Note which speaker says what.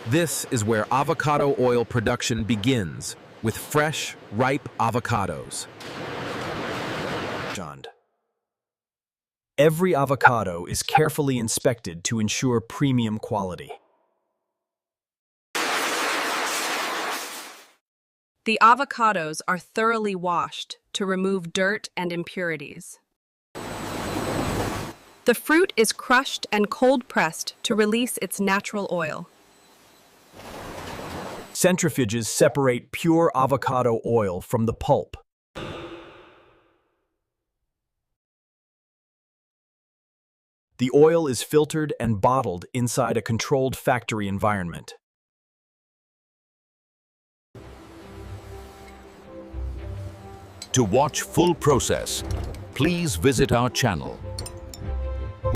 Speaker 1: This is where avocado oil production begins, with fresh, ripe avocados.
Speaker 2: Every avocado is carefully inspected to ensure premium quality.
Speaker 3: The avocados are thoroughly washed to remove dirt and impurities. The fruit is crushed and cold-pressed to release its natural oil.
Speaker 2: Centrifuges separate pure avocado oil from the pulp. The oil is filtered and bottled inside a controlled factory environment.
Speaker 4: To watch full process, please visit our channel.